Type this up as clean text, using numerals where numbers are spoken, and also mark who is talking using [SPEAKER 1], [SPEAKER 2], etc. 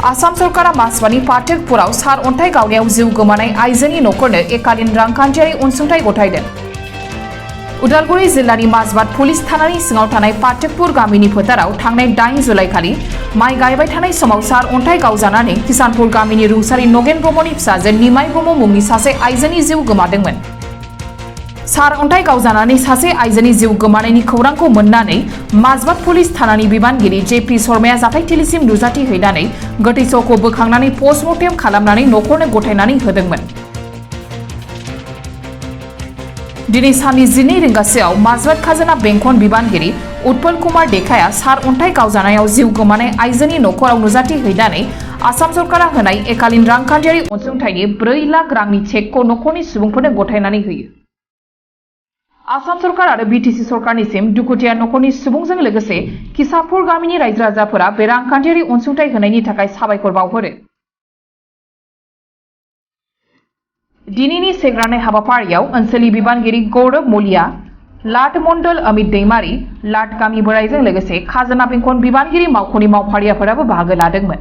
[SPEAKER 1] आसाम सरकारा मासबानि पाटेकपुराव सार अन्थाइ गावनायाव जिउ गोमानाय आइजोनि नखरनो एकालिन रांखान्थियारि अनसुंथाइ गथायदों। उदालगुरि जिल्लानि माजबाद पुलिस थानानि सिङाव थानाय पाटेकपुर गामिनि फोथाराव थांनाय 8 जुलाइखालि माइ गायबाय थानाय समाव सार अन्थाइ गावजानानै किसानपुर गामिनि रुंसारि नगेन ब्रह्मनि फिसाजो निमाय ब्रह्म मुंनि सासे आइजोनि जिउ गोमादोंमोन। सार अन्थाइ गावजानानै सासे आइजोनि जिउ गोमानायनि खौरांखौ मोननानै माजबाद पुलिस थानानि बिबानगिरि जेपि शर्माया जाथायथिलिसिम नुजाथि हैनानै गोथै सहखौ बोखांनानै पस्टमर्टेम खालामनानै नखरनो गथायनानै होदोंमोन। दिनै साननि 12 रिंगासोआव माजबाद खाजोना बेंखन बिबानगिरि उत्पल कुमार देखाया सार अन्थाइ गावजानायाव जिउ गोमानाय आइजोनि नखराव नुजाथि हैनानै आसाम सरकारा होनाय एकालिन रांखान्थियारि अनसुंथाइनि 4 लाख रांनि चेकखौ नखरनि सुबुंफोरनो गथायनानै होयो। आसाम सरकार आरो बिटिसि सरकारनिसिम दुखुथिया नखरनि सुबुंजों लोगोसे किसानपुर गामिनि रायजो राजाफोरा बे रांखान्थियारि अनसुंथाइ होनायनि थाखाय साबायखर बावहरो। दिनैनि सेग्रानाय हाबाफारियाव ओनसोलनि बिबानगिरि गौरव मलिया, लाट मण्डल अमित दैमारी, लाट गामि बोराइजों लोगोसे खाजोना बेंखन बिबानगिरि मावख'नि मावफारियाफोराबो बाहागो लादोंमोन।